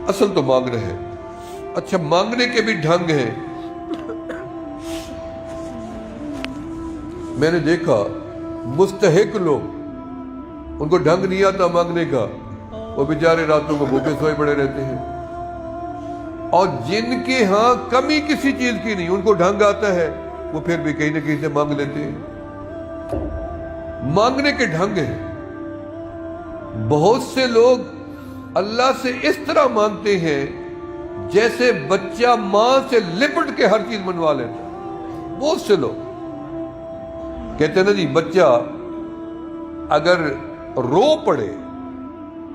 اصل تو مانگنا ہے. اچھا مانگنے کے بھی ڈھنگ ہیں. میں نے دیکھا مستحق لوگ، ان کو ڈھنگ نہیں آتا مانگنے کا، وہ بیچارے راتوں کو بھوکے سوئے پڑے رہتے ہیں. اور جن کے ہاں کمی کسی چیز کی نہیں، ان کو ڈھنگ آتا ہے، وہ پھر بھی کہیں نہ کہیں سے مانگ لیتے ہیں. مانگنے کے ڈھنگ ہیں. بہت سے لوگ اللہ سے اس طرح مانگتے ہیں جیسے بچہ ماں سے لپٹ کے ہر چیز منوا لیتا ہے. بہت سے لوگ کہتے ہیں نا جی، بچہ اگر رو پڑے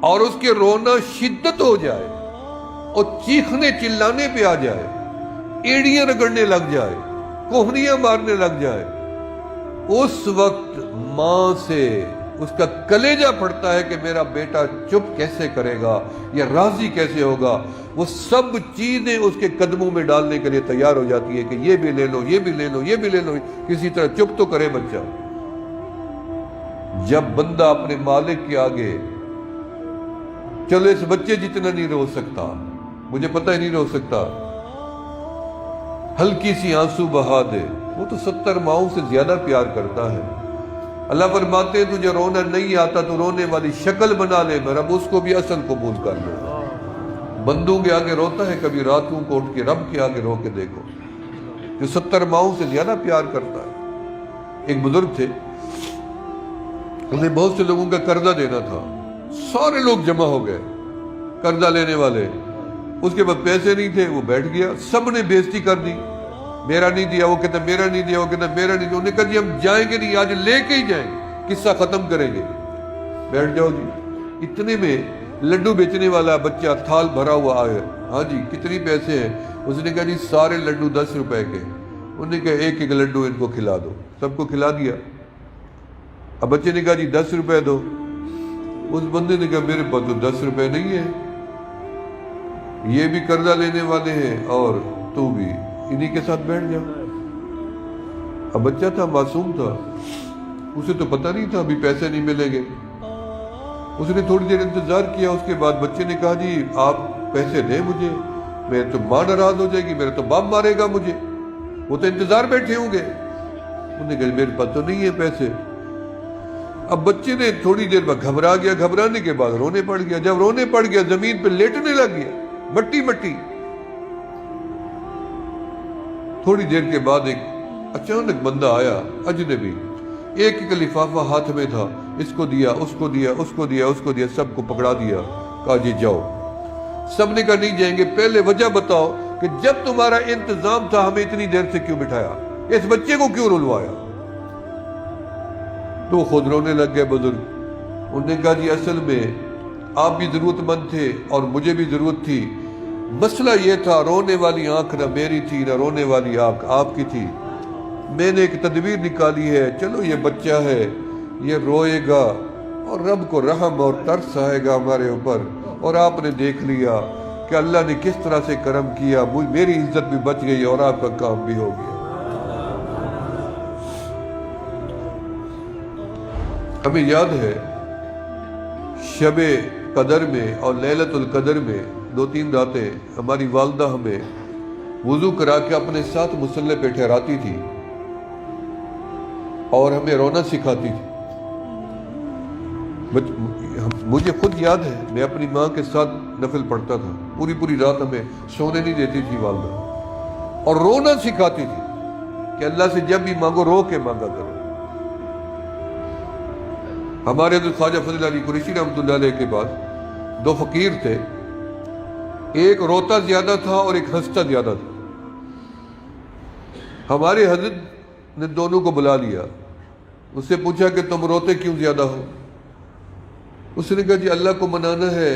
اور اس کے رونا شدت ہو جائے اور چیخنے چلانے پہ آ جائے، ایڑیاں رگڑنے لگ جائے، کوہنیاں مارنے لگ جائے، اس وقت ماں سے اس کا کلیجہ پھٹتا ہے کہ میرا بیٹا چپ کیسے کرے گا یا راضی کیسے ہوگا. وہ سب چیزیں اس کے قدموں میں ڈالنے کے لیے تیار ہو جاتی ہے کہ یہ بھی لے لو، یہ بھی لے لو، یہ بھی لے لو، کسی طرح چپ تو کرے بچہ. جب بندہ اپنے مالک کے آگے، چلو اس بچے جتنا نہیں رو سکتا، مجھے پتہ ہی نہیں رو سکتا، ہلکی سی آنسو بہا دے، وہ تو 70 ماؤں سے زیادہ پیار کرتا ہے. اللہ فرماتے ہیں تجھے رونا نہیں آتا تو رونے والی شکل بنا لے، میں رب اس کو بھی اصل قبول کر لوں. بندوں کے آگے روتا ہے، کبھی راتوں کو اٹھ کے رب کے آگے رو کے دیکھو، جو 70 ماؤں سے زیادہ پیار کرتا ہے. ایک بزرگ تھے، انہیں بہت سے لوگوں کا قرضہ دینا تھا. سارے لوگ جمع ہو گئے قرضہ لینے والے. اس کے بعد پیسے نہیں تھے، وہ بیٹھ گیا. سب نے بےزتی کر دی، میرا نہیں دیا، وہ کہتا میرا نہیں دیا، وہ کہتا میرا نہیں دیا. انہوں نے کہا جی ہم جائیں گے نہیں، آج لے کے ہی جائیں گے، قصہ ختم کریں گے. بیٹھ جاؤ جی. اتنے میں لڈو بیچنے والا بچہ تھال بھرا ہوا آیا. ہاں جی کتنی پیسے ہیں؟ اس نے کہا جی سارے لڈو 10 روپے کے. انہوں نے کہا ایک ایک لڈو ان کو کھلا دو. سب کو کھلا دیا. اب بچے نے کہا جی 10 روپے دو. اس بندے نے کہا میرے پاس تو 10 روپے نہیں ہے، یہ بھی قرضہ لینے والے ہیں اور تو بھی، انہی کے ساتھ بیٹھ جاؤ. اب بچہ تھا، معصوم تھا، اسے تو پتہ نہیں تھا ابھی پیسے نہیں ملیں گے. اس نے تھوڑی دیر انتظار کیا. اس کے بعد بچے نے کہا جی آپ پیسے دیں مجھے، میرے تو ماں ناراض ہو جائے گی، میرا تو باپ مارے گا مجھے، وہ تو انتظار بیٹھے ہوں گے. انہوں نے کہا میرے پاس تو نہیں ہے پیسے. اب بچے نے تھوڑی دیر بعد گھبرا گیا. گھبرانے کے بعد رونے پڑ گیا. جب رونے پڑ گیا زمین پہ لیٹنے لگ گیا، مٹی مٹی. تھوڑی دیر کے بعد ایک اچانک بندہ آیا، اجنبی، ایک ایک لفافہ ہاتھ میں تھا. اس کو دیا، اس کو دیا، اس کو دیا، اس کو دیا، سب کو پکڑا دیا. کہا جی جاؤ. سب نے کہا نہیں جائیں گے، پہلے وجہ بتاؤ کہ جب تمہارا انتظام تھا ہمیں اتنی دیر سے کیوں بٹھایا، اس بچے کو کیوں رلوایا. تو خود رونے لگ گئے بزرگ. انہوں نے کہا جی اصل میں آپ بھی ضرورت مند تھے اور مجھے بھی ضرورت تھی. مسئلہ یہ تھا رونے والی آنکھ نہ میری تھی نہ رونے والی آنکھ آپ کی تھی. میں نے ایک تدبیر نکالی ہے، چلو یہ بچہ ہے، یہ روئے گا اور رب کو رحم اور ترس آئے گا ہمارے اوپر. اور آپ نے دیکھ لیا کہ اللہ نے کس طرح سے کرم کیا، میری عزت بھی بچ گئی اور آپ کا کام بھی ہو گیا. ہمیں یاد ہے شب قدر میں اور لیلۃ القدر میں 2-3 راتیں ہماری والدہ ہمیں وضو کرا کے اپنے ساتھ مصلی پہ ٹھہراتی تھی اور ہمیں رونا سکھاتی تھی. مجھے خود یاد ہے میں اپنی ماں کے ساتھ نفل پڑھتا تھا، پوری رات ہمیں سونے نہیں دیتی تھی والدہ، اور رونا سکھاتی تھی کہ اللہ سے جب بھی مانگو رو کے مانگا کرو. ہمارے حضرت خواجہ فضل علی قریشی رحمۃ اللہ علیہ کے پاس 2 فقیر تھے، ایک روتا زیادہ تھا اور ایک ہنستا زیادہ تھا. ہمارے حضرت نے دونوں کو بلا لیا، اس سے پوچھا کہ تم روتے کیوں زیادہ ہو؟ اس نے کہا جی اللہ کو منانا ہے،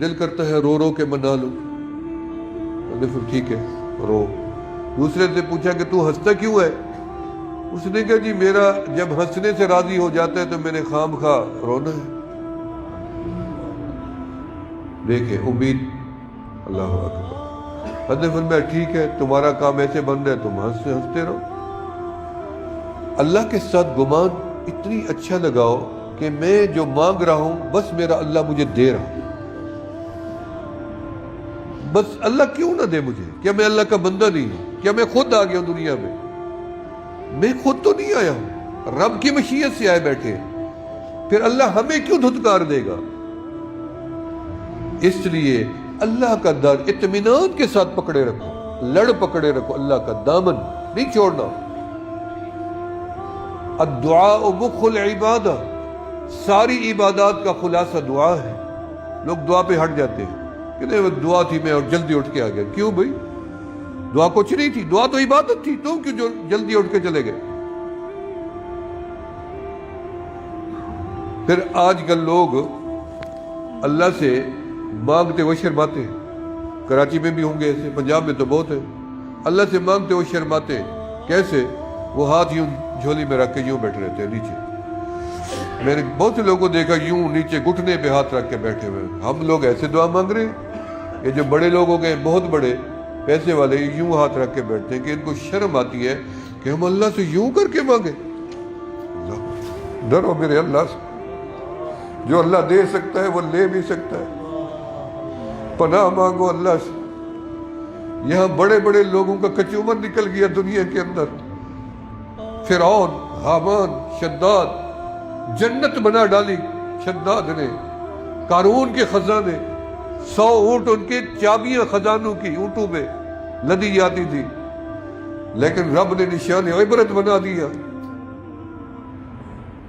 دل کرتا ہے رو رو کے منا لو. پھر ٹھیک ہے رو. دوسرے سے پوچھا کہ تو ہنستا کیوں ہے؟ اس نے کہا جی میرا جب ہنسنے سے راضی ہو جاتا ہے تو میں نے خام خواہ رونا ہے. دیکھیں امید. اللہ اکبر. حضرت فرمایا ٹھیک ہے تمہارا کام ایسے بن رہا ہے، تم ہنستے رہو. اللہ کے ساتھ گمان اتنی اچھا لگاؤ کہ میں جو مانگ رہا ہوں بس میرا اللہ مجھے دے رہا. بس اللہ کیوں نہ دے مجھے؟ کیا میں اللہ کا بندہ نہیں ہوں؟ کیا میں خود آ گیا ہوں دنیا میں؟ میں خود تو نہیں آیا ہوں، رب کی مشیت سے آئے بیٹھے، پھر اللہ ہمیں کیوں دھتکار دے گا؟ اس لیے اللہ کا در اطمینان کے ساتھ پکڑے رکھو، لڑ پکڑے رکھو، اللہ کا دامن نہیں چھوڑنا۔ الدعاء مخ العبادہ، ساری عبادات کا خلاصہ دعا ہے۔ لوگ دعا پہ ہٹ جاتے ہیں کہ نہیں وہ دعا تھی میں اور جلدی اٹھ کے آ گیا۔ کیوں بھائی؟ دعا کچھ نہیں تھی، دعا تو عبادت تھی، تم کیوں جلدی اٹھ کے چلے گئے؟ پھر آج کل لوگ اللہ سے مانگتے ہوئے شرماتے ہیں، کراچی میں بھی ہوں گے ایسے، پنجاب میں تو بہت ہے، اللہ سے مانگتے ہوئے شرماتے ہیں۔ کیسے؟ وہ ہاتھ یوں جھولی میں رکھ کے یوں بیٹھے رہتے ہیں نیچے۔ میں نے بہت سے لوگوں کو دیکھا یوں نیچے گھٹنے پہ ہاتھ رکھ کے بیٹھے ہوئے۔ ہم لوگ ایسے دعا مانگ رہے ہیں؟ یہ جو بڑے لوگ ہو گئے بہت بڑے پیسے والے یوں ہاتھ رکھ کے بیٹھتے ہیں کہ ان کو شرم آتی ہے کہ ہم اللہ سے یوں کر کے مانگے۔ ڈرو میرے اللہ سے، جو اللہ دے سکتا ہے وہ لے بھی سکتا ہے۔ پناہ مانگو اللہ سے۔ یہاں بڑے بڑے لوگوں کا کچومر نکل گیا دنیا کے اندر، فرعون، حامان، شداد، جنت بنا ڈالی شداد نے، قارون کے خزانے، 100 اونٹ ان کے چابیاں خزانوں کی اونٹوں میں لدی جاتی تھی، لیکن رب نے نشان عبرت بنا دیا۔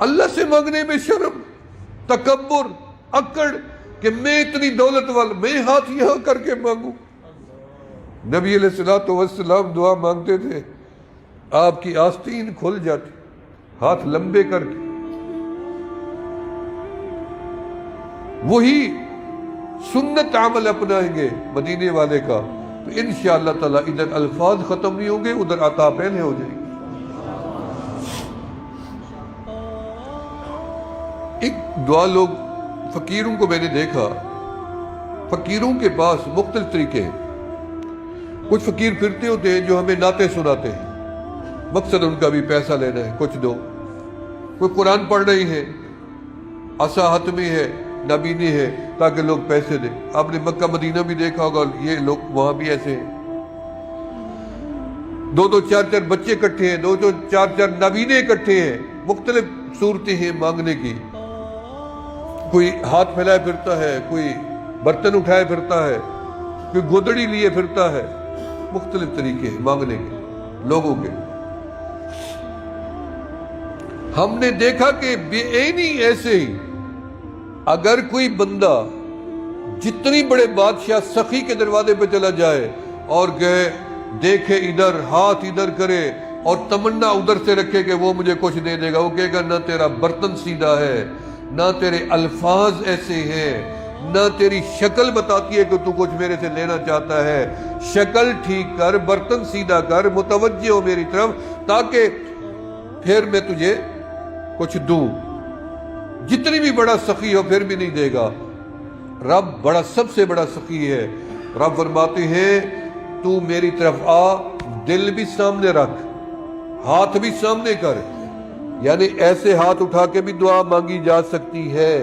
اللہ سے مانگنے میں شرم، تکبر، اکڑ کہ میں اتنی دولت والا، میں ہاتھ یہاں کر کے مانگوں۔ نبی علیہ الصلوۃ والسلام دعا مانگتے تھے، آپ کی آستین کھل جاتی، ہاتھ لمبے کر کے۔ وہی سنت عمل اپنائیں گے مدینے والے کا تو انشاءاللہ تعالیٰ ادھر الفاظ ختم نہیں ہوں گے، ادھر عطا پہلے ہو جائے گی۔ ایک دعا لوگ فقیروں کو میں نے دیکھا، فقیروں کے پاس مختلف طریقے ہیں۔ کچھ فقیر پھرتے ہوتے ہیں جو ہمیں نعتیں سناتے ہیں، مقصد ان کا بھی پیسہ لینا ہے، کچھ دو۔ کوئی قرآن پڑھ رہی ہے، عصا حتمی ہے، نابینی ہے، تاکہ لوگ پیسے دیں۔ آپ نے مکہ مدینہ بھی دیکھا ہوگا، یہ لوگ وہاں بھی ایسے ہیں، 2-2 4-4 بچے اکٹھے ہیں، 2-2 4-4 نابینے اکٹھے ہیں، مختلف صورتیں ہیں مانگنے کی۔ کوئی ہاتھ پھیلائے پھرتا ہے، کوئی برتن اٹھائے پھرتا ہے، کوئی گودڑی لیے پھرتا ہے، مختلف طریقے ہیں مانگنے کے لوگوں کے۔ ہم نے دیکھا کہ بے عینی ایسے ہی اگر کوئی بندہ جتنی بڑے بادشاہ سخی کے دروازے پہ چلا جائے اور کہے دیکھے ادھر، ہاتھ ادھر کرے اور تمنا ادھر سے رکھے کہ وہ مجھے کچھ دے دے گا، وہ کہے گا نہ تیرا برتن سیدھا ہے، نہ تیرے الفاظ ایسے ہیں، نہ تیری شکل بتاتی ہے کہ تو کچھ میرے سے لینا چاہتا ہے۔ شکل ٹھیک کر، برتن سیدھا کر، متوجہ ہو میری طرف، تاکہ پھر میں تجھے کچھ دوں۔ جتنی بھی بڑا سخی ہو پھر بھی نہیں دے گا۔ رب بڑا، سب سے بڑا سخی ہے۔ رب فرماتے ہیں تو میری طرف آ، دل بھی سامنے رکھ، ہاتھ بھی سامنے کر، یعنی ایسے ہاتھ اٹھا کے بھی دعا مانگی جا سکتی ہے۔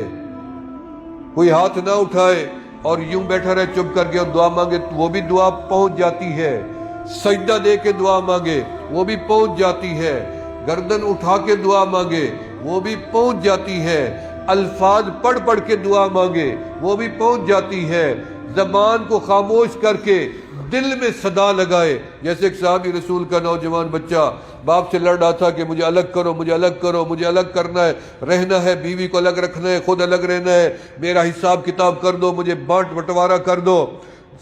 کوئی ہاتھ نہ اٹھائے اور یوں بیٹھا رہے چپ کر کے اور دعا مانگے تو وہ بھی دعا پہنچ جاتی ہے۔ سجدہ دے کے دعا مانگے وہ بھی پہنچ جاتی ہے۔ گردن اٹھا کے دعا مانگے وہ بھی پہنچ جاتی ہے۔ الفاظ پڑھ پڑھ کے دعا مانگے وہ بھی پہنچ جاتی ہے۔ زبان کو خاموش کر کے دل میں صدا لگائے، جیسے ایک صحابی رسول کا نوجوان بچہ باپ سے لڑ رہا تھا کہ مجھے الگ کرو، مجھے الگ کرو، مجھے الگ کرنا ہے، رہنا ہے، بیوی کو الگ رکھنا ہے، خود الگ رہنا ہے، میرا حساب کتاب کر دو، مجھے بانٹ بٹوارا کر دو۔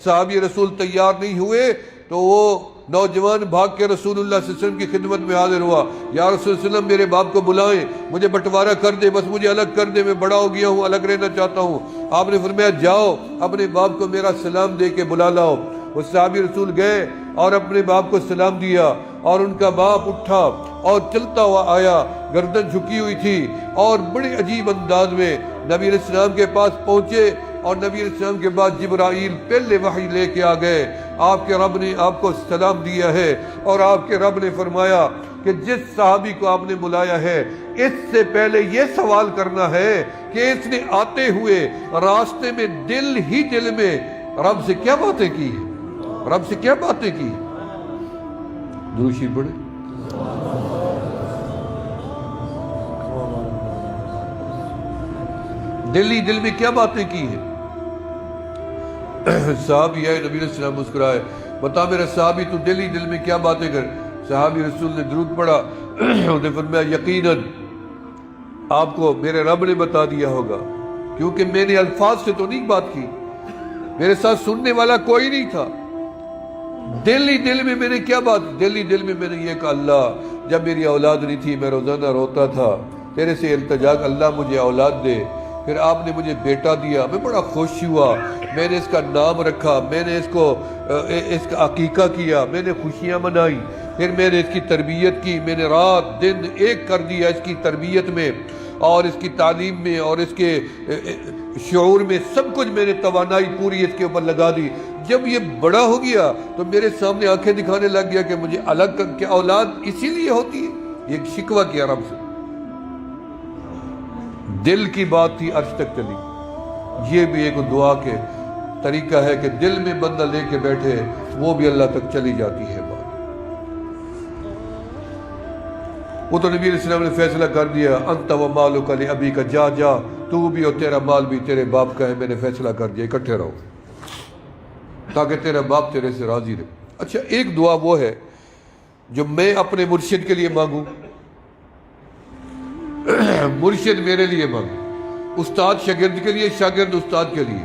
صحابی رسول تیار نہیں ہوئے تو وہ نوجوان بھاگ کے رسول اللہ صلی اللہ علیہ وسلم کی خدمت میں حاضر ہوا، یا رسول اللہ علیہ وسلم میرے باپ کو بلائیں، مجھے بٹوارا کر دے، بس مجھے الگ کر دے، میں بڑا ہو گیا ہوں، الگ رہنا چاہتا ہوں۔ آپ نے فرمایا جاؤ اپنے باپ کو میرا سلام دے کے بلا لاؤ۔ وہ صحابی رسول گئے اور اپنے باپ کو سلام دیا، اور ان کا باپ اٹھا اور چلتا ہوا آیا، گردن جھکی ہوئی تھی، اور بڑے عجیب انداز میں نبی علیہ السلام کے پاس پہنچے، اور نبی علیہ السلام کے بعد جبرائیل پہلے وحی لے کے آ گئے، آپ کے رب نے آپ کو سلام دیا ہے، اور آپ کے رب نے فرمایا کہ جس صحابی کو آپ نے بلایا ہے اس سے پہلے یہ سوال کرنا ہے کہ اس نے آتے ہوئے راستے میں دل ہی دل میں رب سے کیا باتیں کی ہیں، رب سے کیا باتیں کی ہیں؟ درود شریف پڑھیں۔ دل میں کیا باتیں کی ہیں؟ صحابی آئے، نبی علیہ السلام مسکرائے، بتا میرا صحابی تو دل میں کیا باتیں کر؟ صحابی رسول نے درود پڑھا، انہوں نے فرمایا یقیناً آپ کو میرے رب نے بتا دیا ہوگا، کیونکہ میں نے الفاظ سے تو نہیں بات کی، میرے ساتھ سننے والا کوئی نہیں تھا۔ دل میں میں نے کیا بات، دل میں میں نے یہ کہا اللہ جب میری اولاد نہیں تھی میں روزانہ روتا تھا، تیرے سے التجا اللہ مجھے اولاد دے، پھر آپ نے مجھے بیٹا دیا، میں بڑا خوش ہوا، میں نے اس کا نام رکھا، میں نے اس کا عقیقہ کیا، میں نے خوشیاں منائی، پھر میں نے اس کی تربیت کی، میں نے رات دن ایک کر دیا اس کی تربیت میں اور اس کی تعلیم میں اور اس کے شعور میں، سب کچھ میں نے توانائی پوری اس کے اوپر لگا دی۔ جب یہ بڑا ہو گیا تو میرے سامنے آنکھیں دکھانے لگ گیا کہ مجھے الگ کر کے اولاد اسی لیے ہوتی ہے، یہ شکوہ کیا رب سے۔ دل کی بات تھی عرش تک چلی۔ یہ بھی ایک دعا کے طریقہ ہے کہ دل میں بندہ لے کے بیٹھے، وہ بھی اللہ تک چلی جاتی ہے بات۔ وہ تو نبی علیہ السلام نے فیصلہ کر دیا، انت و مالک لابیک، جا تو بھی اور تیرا مال بھی تیرے باپ کا ہے، میں نے فیصلہ کر دیا اکٹھے رہو تاکہ تیرا باپ تیرے سے راضی رہے۔ اچھا ایک دعا وہ ہے جو میں اپنے مرشد کے لیے مانگوں، مرشد میرے لیے مانگے، استاد شاگرد کے لیے، شاگرد استاد کے لیے،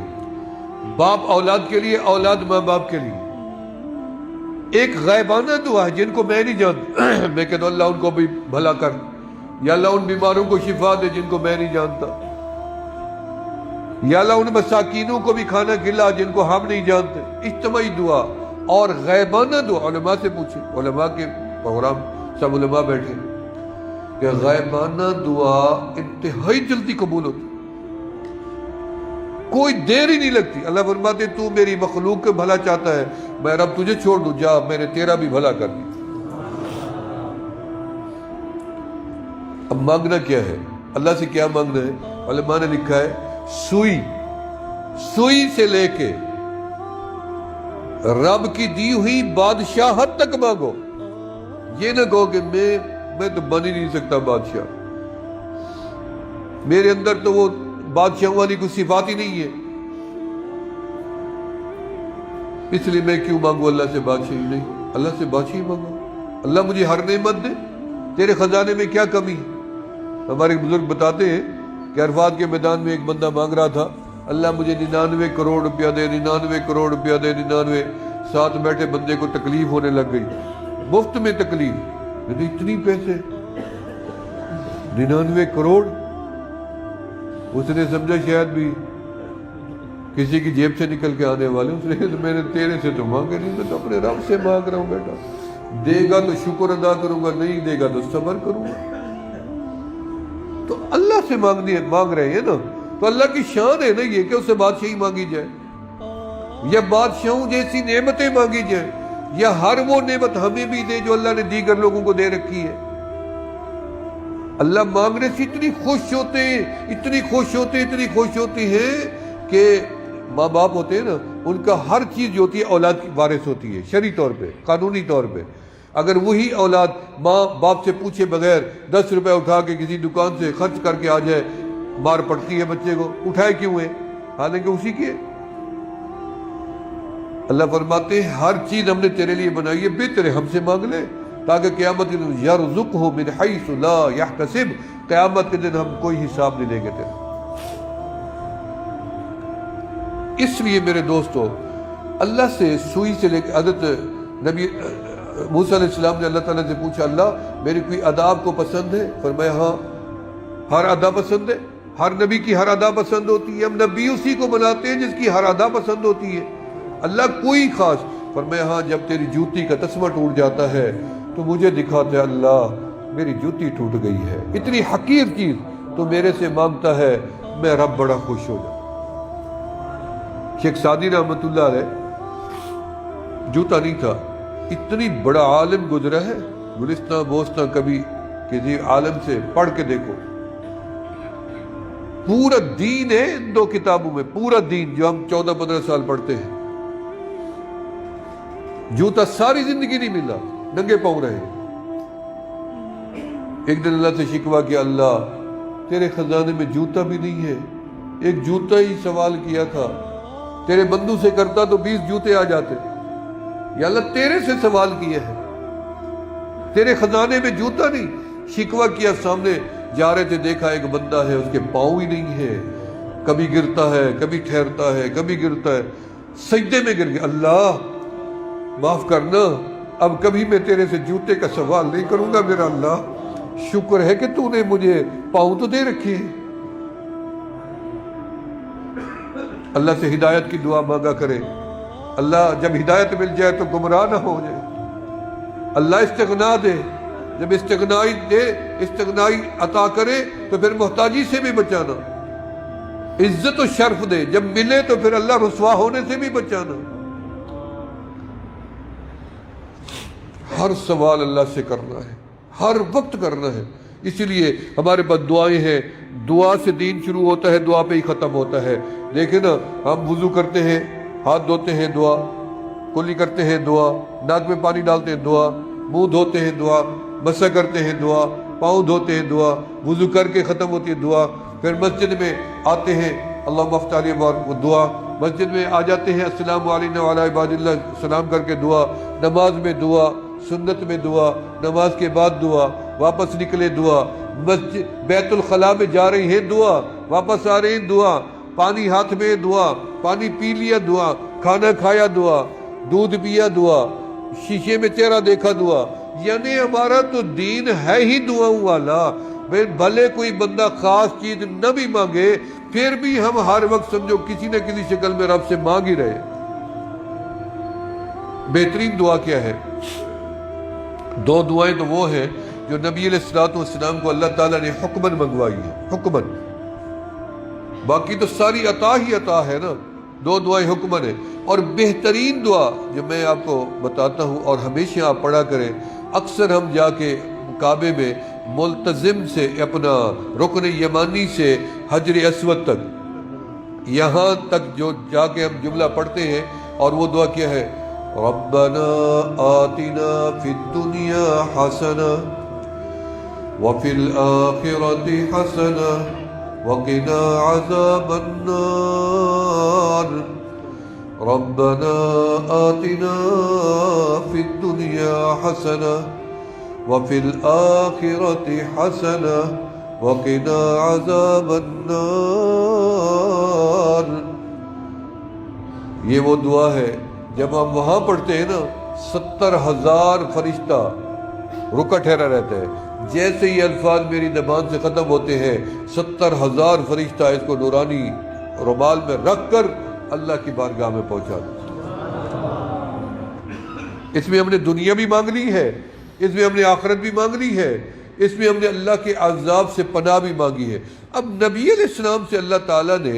باپ اولاد کے لیے، اولاد ماں باپ کے لیے۔ ایک غیبانہ دعا ہے جن کو میں نہیں جانتا، میں کہتا ہوں اللہ ان کو بھی بھلا کر، یا اللہ ان بیماروں کو شفا دے جن کو میں نہیں جانتا، یا اللہ ان مساکینوں کو بھی کھانا کھلا جن کو ہم نہیں جانتے۔ اجتماعی دعا اور غیبانہ دعا، علماء سے پوچھیں، علماء کے پروگرام سب علماء بیٹھے کہ غیبانہ دعا انتہائی جلدی قبول ہوتی، کوئی دیر ہی نہیں لگتی۔ اللہ فرماتے تو میری مخلوق کے بھلا چاہتا ہے، میں رب تجھے چھوڑ دوں، جا میں نے تیرا بھی بھلا کر دیا۔ اب مانگنا کیا ہے، اللہ سے کیا مانگنا ہے؟ علماء نے لکھا ہے سوئی سے لے کے رب کی دی ہوئی بادشاہت تک مانگو۔ یہ نہ کہو کہ میں تو بن ہی نہیں سکتا بادشاہ، میرے اندر تو وہ بادشاہوں والی کوئی صفات ہی نہیں ہے، اس لیے میں کیوں مانگوں اللہ سے بادشاہی؟ نہیں، اللہ سے بادشاہی مانگو، اللہ مجھے ہر نعمت دے، تیرے خزانے میں کیا کمی ہے؟ ہمارے بزرگ بتاتے ہیں کہ عرفات کے میدان میں ایک بندہ مانگ رہا تھا، اللہ مجھے 99 کروڑ روپیہ دے، 99 کروڑ روپیہ دے، 99۔ ساتھ بیٹھے بندے کو تکلیف ہونے لگ گئی، مفت میں تکلیف، اتنی پیسے 99 کروڑ۔ اس نے سمجھا شاید بھی کسی کی جیب سے نکل کے آنے والے، اس نے میں نے تیرے سے تو مانگے نہیں، میں تو اپنے رب سے مانگ رہا ہوں بیٹا، دے گا تو شکر ادا کروں گا، نہیں دے گا تو صبر کروں گا۔ تو اللہ سے مانگ رہے ہیں نا، تو اللہ کی شان ہے نا یہ کہ اس سے بادشاہی مانگی جائے، یا بادشاہوں جیسی نعمتیں مانگی جائیں، یا ہر وہ نعمت ہمیں بھی دے جو اللہ نے دیگر لوگوں کو دے رکھی ہے۔ اللہ مانگنے سے اتنی خوش ہوتے ہیں، اتنی خوش ہوتے ہیں کہ ماں باپ ہوتے ہیں نا، ان کا ہر چیز جو ہوتی ہے اولاد کی وارث ہوتی ہے، شرعی طور پہ، قانونی طور پہ۔ اگر وہی اولاد ماں باپ سے پوچھے بغیر 10 روپے اٹھا کے کسی دکان سے خرچ کر کے آ جائے، مار پڑتی ہے بچے کو، اٹھائے کیوں ہے؟ حالانکہ اسی کے۔ اللہ فرماتے ہیں ہر چیز ہم نے تیرے لیے بنائی ہے، بہتر ہے ہم سے مانگ لے، تاکہ قیامت کے دن یرزقہ من حیث لا یحتسب، قیامت کے دن ہم کوئی حساب نہیں لیں گے تیرے۔ اس لیے میرے دوستو، اللہ سے سوئی سے لے کے حضرت نبی موسیٰ علیہ السلام نے اللہ تعالیٰ سے پوچھا، اللہ میری کوئی ادا آپ کو پسند ہے؟ فرمایا ہاں، ہر ادا پسند ہے، ہر نبی کی ہر ادا پسند ہوتی ہے، ہم نبی اسی کو بناتے ہیں جس کی ہر ادا پسند ہوتی ہے۔ اللہ کوئی خاص؟ فرمایا ہاں، جب تیری جوتی کا تسمہ ٹوٹ جاتا ہے تو مجھے دکھاتا ہے اللہ میری جوتی ٹوٹ گئی ہے، اتنی حقیر چیز تو میرے سے مانگتا ہے، میں رب بڑا خوش ہو جاتا۔ شیخ سعدی رحمۃ اللہ علیہ جوتا نہیں تھا، اتنی بڑا عالم گزرا ہے، گلستان بوستان کبھی کسی عالم سے پڑھ کے دیکھو، پورا دین ہے ان 2 کتابوں میں، پورا دین جو ہم 14-15 سال پڑھتے ہیں، جوتا ساری زندگی نہیں ملا، ننگے پاؤں رہے۔ ایک دن اللہ سے شکوہ کیا، اللہ تیرے خزانے میں جوتا بھی نہیں ہے، ایک جوتا ہی سوال کیا تھا، تیرے بندوں سے کرتا تو 20 جوتے آ جاتے، یا اللہ تیرے سے سوال کیا ہے، تیرے خزانے میں جوتا نہیں۔ شکوہ کیا، سامنے جا رہے تھے، دیکھا ایک بندہ ہے، اس کے پاؤں ہی نہیں ہے، کبھی گرتا ہے، کبھی ٹھہرتا ہے، کبھی گرتا ہے، سجدے میں گر گیا، اللہ معاف کرنا، اب کبھی میں تیرے سے جوتے کا سوال نہیں کروں گا میرا اللہ، شکر ہے کہ تو نے مجھے پاؤں تو دے رکھے ہیں۔ اللہ سے ہدایت کی دعا مانگا کرے، اللہ جب ہدایت مل جائے تو گمراہ نہ ہو جائے، اللہ استغنا دے، جب استغنائی عطا کرے تو پھر محتاجی سے بھی بچانا، عزت و شرف دے، جب ملے تو پھر اللہ رسوا ہونے سے بھی بچانا۔ ہر سوال اللہ سے کرنا ہے، ہر وقت کرنا ہے، اسی لیے ہمارے پاس دعائیں ہیں، دعا سے دین شروع ہوتا ہے، دعا پہ ہی ختم ہوتا ہے۔ دیکھیں نا، ہم وضو کرتے ہیں، ہاتھ دھوتے ہیں دعا، کلی کرتے ہیں دعا، ناک میں پانی ڈالتے ہیں دعا، منہ دھوتے ہیں دعا، مسح کرتے ہیں دعا، پاؤں دھوتے ہیں دعا، وضو کر کے ختم ہوتی ہے دعا، پھر مسجد میں آتے ہیں اللہم افتح علی ابواب دعا، مسجد میں آ جاتے ہیں السلام علینا وعلی عباد اللہ سلام کر کے دعا، نماز میں دعا، سنت میں دعا، نماز کے بعد دعا، واپس نکلے دعا، مسجد بیت الخلاء میں جا رہی ہیں دعا، واپس آ رہے ہیں دعا، پانی ہاتھ میں دعا، پانی پی لیا دعا، کھانا کھایا دعا، دودھ پیا دعا، شیشے میں چہرہ دیکھا دعا۔ یعنی ہمارا تو دین ہے ہی دعاؤں والا، بھلے کوئی بندہ خاص چیز نہ بھی مانگے پھر بھی ہم ہر وقت سمجھو کسی نہ کسی شکل میں رب سے مانگ ہی رہے۔ بہترین دعا کیا ہے؟ دو دعائیں تو وہ ہیں جو نبی علیہ الصلوۃ والسلام کو اللہ تعالیٰ نے حکماً منگوائی ہے، حکماً، باقی تو ساری عطا ہی عطا ہے نا، دو دعائیں حکماً ہیں۔ اور بہترین دعا جو میں آپ کو بتاتا ہوں اور ہمیشہ آپ پڑھا کریں، اکثر ہم جا کے کعبے میں ملتزم سے اپنا رکن یمانی سے حجر اسود تک، یہاں تک جو جا کے ہم جملہ پڑھتے ہیں، اور وہ دعا کیا ہے؟ ربنا آتنا فی الدنیا حسنہ وفی الآخرۃ حسنہ وقنا عذاب النار، ربنا آتنا فی الدنیا حسنہ وفی الآخرۃ حسنہ وقنا عذاب النار۔ یہ وہ دعا ہے جب ہم وہاں پڑھتے ہیں نا، 70,000 فرشتہ رکا ٹھہرا رہتا ہے، جیسے یہ الفاظ میری زبان سے ختم ہوتے ہیں 70,000 فرشتہ اس کو نورانی رومال میں رکھ کر اللہ کی بارگاہ میں پہنچا دیں۔ اس میں ہم نے دنیا بھی مانگ لی ہے، اس میں ہم نے آخرت بھی مانگ لی ہے، اس میں ہم نے اللہ کے عذاب سے پناہ بھی مانگی ہے۔ اب نبی علیہ السلام سے اللہ تعالیٰ نے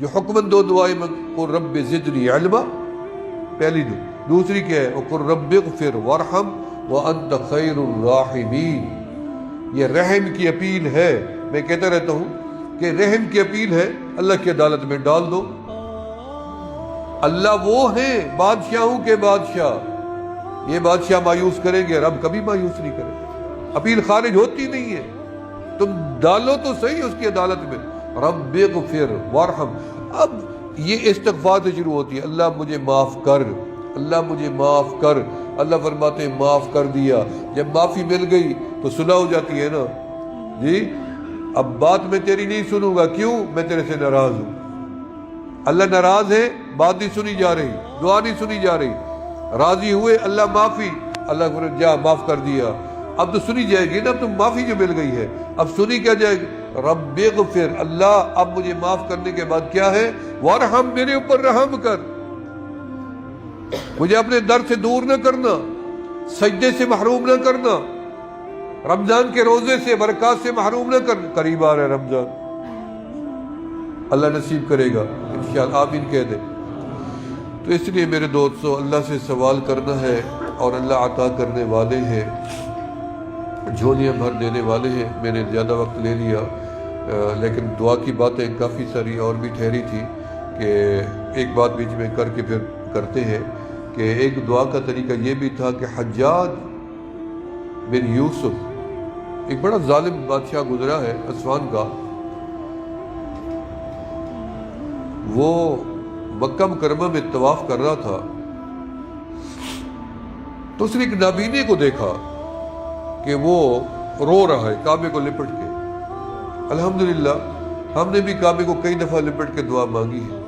جو حکماً دو دعائیں قل رب زدنی علما، پہلی دوسری کیا ہے؟ وقل رب اغفر وارحم وانت خیر الراحمین۔ یہ رحم کی اپیل ہے، میں کہتا رہتا ہوں کہ رحم کی اپیل ہے، اللہ کی عدالت میں ڈال دو۔ اللہ وہ ہیں بادشاہوں کے بادشاہ، یہ بادشاہ مایوس کریں گے، رب کبھی مایوس نہیں کرے، اپیل خارج ہوتی نہیں ہے، تم ڈالو تو صحیح اس کی عدالت میں، رب اغفر وارحم۔ اب یہ استغفار سے شروع ہوتی ہے، اللہ مجھے معاف کر، اللہ مجھے معاف کر، اللہ فرماتے ہیں معاف کر دیا، جب معافی مل گئی تو صلح ہو جاتی ہے نا جی، اب بات میں تیری نہیں سنوں گا، کیوں؟ میں تیرے سے ناراض ہوں۔ اللہ ناراض ہے، بات نہیں سنی جا رہی، دعا نہیں سنی جا رہی، راضی ہوئے اللہ معافی، اللہ جا معاف کر دیا، اب تو سنی جائے گی نا، اب تو معافی جو مل گئی ہے اب سنی کیا جائے گی؟ رب اغفر، اللہ اب مجھے معاف کرنے کے بعد کیا ہے؟ وارحم، میرے اوپر رحم کر، مجھے اپنے در سے دور نہ کرنا، سجدے سے محروم نہ کرنا، رمضان کے روزے سے برکات سے محروم نہ کرنا، قریب آ رہا ہے رمضان، اللہ نصیب کرے گا انشاءاللہ، آمین کہہ دے۔ تو اس لیے میرے دوستو، اللہ سے سوال کرنا ہے، اور اللہ عطا کرنے والے ہیں، جھولیاں بھر دینے والے ہیں۔ میں نے زیادہ وقت لے لیا، لیکن دعا کی باتیں کافی ساری اور بھی ٹھہری تھی، کہ ایک بات بیچ میں کر کے پھر کرتے ہیں کہ ایک دعا کا طریقہ یہ بھی تھا کہ حجاج بن یوسف ایک بڑا ظالم بادشاہ گزرا ہے اسوان کا، وہ مکہ مکرمہ میں طواف کر رہا تھا تو اس نے ایک نابینے کو دیکھا کہ وہ رو رہا ہے کعبے کو لپٹ کے۔ الحمدللہ ہم نے بھی کعبے کو کئی دفعہ لپٹ کے دعا مانگی ہے۔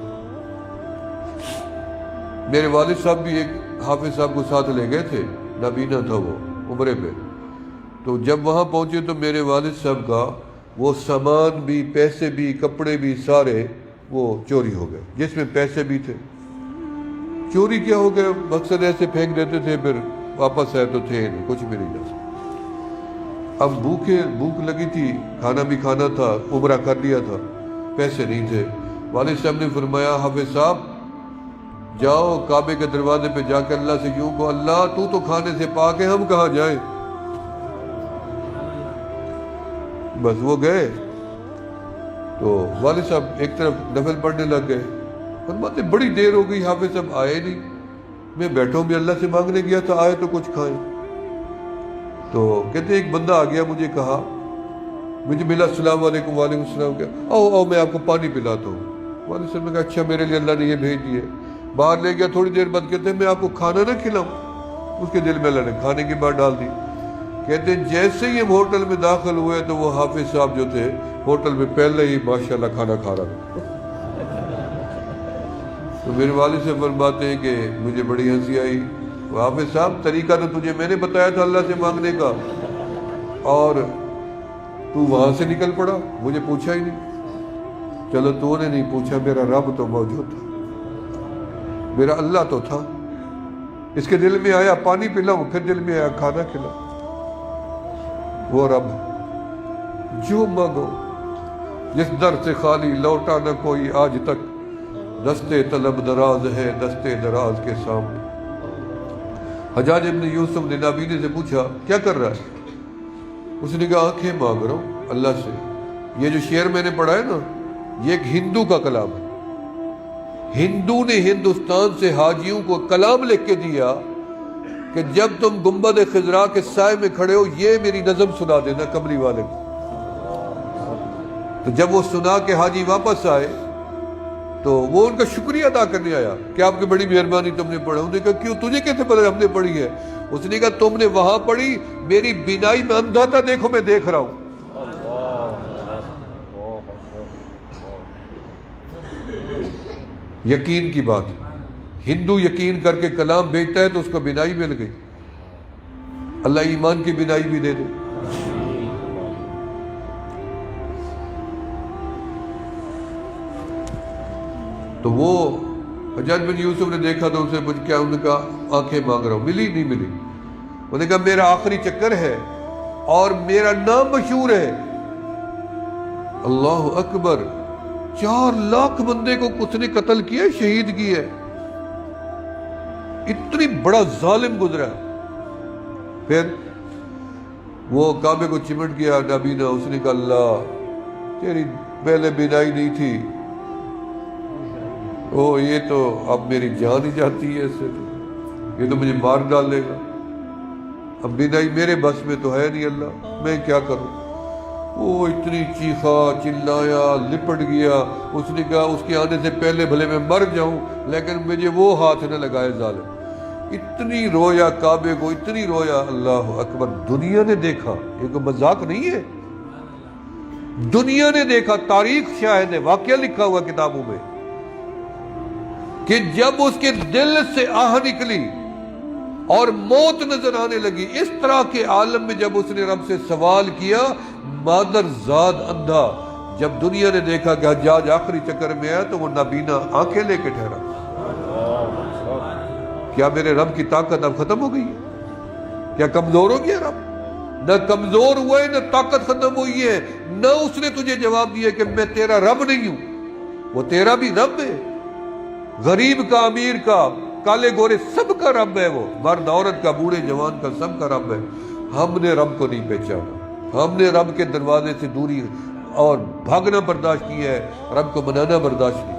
میرے والد صاحب بھی ایک حافظ صاحب کو ساتھ لے گئے تھے، نابینا تھا وہ عمرے پہ، تو جب وہاں پہنچے تو میرے والد صاحب کا وہ سامان بھی، پیسے بھی، کپڑے بھی سارے وہ چوری ہو گئے، جس میں پیسے بھی تھے۔ چوری کیا ہو گیا، مقصد ایسے پھینک دیتے تھے، پھر واپس آئے تو تھے نہیں، کچھ بھی نہیں جا سکتا۔ اب بھوک لگی تھی، کھانا بھی کھانا تھا، عمرہ کر لیا تھا، پیسے نہیں تھے۔ والد صاحب نے فرمایا حافظ صاحب جاؤ کعبے کے دروازے پہ جا کے اللہ سے یوں کو، اللہ تو کھانے سے پاک ہے، ہم کہاں جائیں؟ بس وہ گئے تو والد صاحب ایک طرف نفل پڑھنے لگ گئے، فرماتے بڑی دیر ہو گئی حافظ صاحب آئے نہیں، میں بیٹھوں بھی اللہ سے مانگنے گیا تھا، آئے تو کچھ کھائیں۔ تو کہتے ایک بندہ آ گیا، مجھے کہا، مجھے ملا، السلام علیکم، وعلیکم السلام، کیا آؤ میں آپ کو پانی پلاتا ہوں۔ والد صاحب نے کہا اچھا میرے لیے اللہ نے یہ بھیج دیے۔ باہر لے گیا، تھوڑی دیر بعد کہتے ہیں میں آپ کو کھانا نہ کھلاؤں، اس کے دل میں اللہ نے کھانے کی بات ڈال دی۔ کہتے ہیں جیسے ہی ہم ہوٹل میں داخل ہوئے تو وہ حافظ صاحب جو تھے ہوٹل میں پہلے ہی ماشاءاللہ کھانا کھا رہا تھا۔ تو میرے والد سے فرماتے ہیں کہ مجھے بڑی ہنسی آئی، حافظ صاحب طریقہ تو تجھے میں نے بتایا تھا اللہ سے مانگنے کا، اور تو وہاں سے نکل پڑا، مجھے پوچھا ہی نہیں۔ چلو تو نے نہیں پوچھا، میرا رب تو موجود تھا، میرا اللہ تو تھا۔ اس کے دل میں آیا پانی پلاؤں، پھر دل میں آیا کھانا کھلاؤں۔ وہ رب جو مانگو، جس در سے خالی لوٹا نہ کوئی آج تک، دستے طلب دراز ہے دستے دراز کے سامنے۔ حجاج ابن یوسف نے نابینے سے پوچھا کیا کر رہا ہے؟ اس نے کہا آنکھیں مانگ رہا ہوں اللہ سے۔ یہ جو شعر میں نے پڑھا ہے نا، یہ ایک ہندو کا کلام ہے۔ ہندو نے ہندوستان سے حاجیوں کو کلام لکھ کے دیا کہ جب تم گنبد خضرا کے سائے میں کھڑے ہو یہ میری نظم سنا دینا کملی والے کو۔ تو جب وہ سنا کے حاجی واپس آئے تو وہ ان کا شکریہ ادا کرنے آیا کہ آپ کی بڑی مہربانی، تم نے پڑھا۔ انہوں نے کہا کیوں، تجھے کیسے پتہ ہم نے پڑھی ہے؟ اس نے کہا تم نے وہاں پڑھی، میری بینائی میں اندھا تھا، دیکھو میں دیکھ رہا ہوں۔ یقین کی بات، ہندو یقین کر کے کلام بھیجتا ہے تو اس کو بینائی مل گئی، اللہ ایمان کی بینائی بھی دے دے۔ تو وہ حجاج بن یوسف نے دیکھا تو اسے کیا، انہوں نے کہا آنکھیں مانگ رہا ہوں، ملی نہیں ملی۔ انہوں نے کہا میرا آخری چکر ہے اور میرا نام مشہور ہے۔ اللہ اکبر، 4 لاکھ بندے کو اس نے قتل کیا، شہید کی ہے، اتنی بڑا ظالم گزرا۔ پھر وہ کعبے کو چمٹ گیا نابینا، اس نے کہا اللہ تیری پہلے بینائی نہیں تھی، یہ تو اب میری جان ہی جاتی ہے اس سے، یہ تو مجھے مار ڈالے گا، اب بینائی میرے بس میں تو ہے نہیں اللہ، میں کیا کروں؟ وہ اتنی چیخا چلایا، لپٹ گیا۔ اس نے کہا اس کے آنے سے پہلے بھلے میں مر جاؤں لیکن مجھے وہ ہاتھ نہ لگائے ظالم۔ اتنی رویا کعبے کو، اتنی رویا، اللہ اکبر۔ دنیا نے دیکھا، یہ کوئی مذاق نہیں ہے، دنیا نے دیکھا، تاریخ شاہد ہے، واقعہ لکھا ہوا کتابوں میں کہ جب اس کے دل سے آہ نکلی اور موت نظر آنے لگی، اس طرح کے عالم میں جب اس نے رب سے سوال کیا، مادر زاد اندھا، جب دنیا نے دیکھا کہ حجاج آخری چکر میں آیا تو وہ نابینا آنکھیں لے کے ٹھہرا۔ کیا میرے رب کی طاقت اب ختم ہو گئی ہے؟ کیا کمزور ہو گیا رب؟ نہ کمزور ہوئے، نہ طاقت ختم ہوئی ہے، نہ اس نے تجھے جواب دیا کہ میں تیرا رب نہیں ہوں، وہ تیرا بھی رب ہے، غریب کا، امیر کا، کالے گورے سب کا رب ہے، وہ مرد عورت کا، بوڑھے جوان کا، سب کا رب ہے۔ ہم نے رب کو نہیں پہچانا، ہم نے رب کے دروازے سے دوری اور بھاگنا برداشت کیا ہے، رب کو منانا برداشت نہیں۔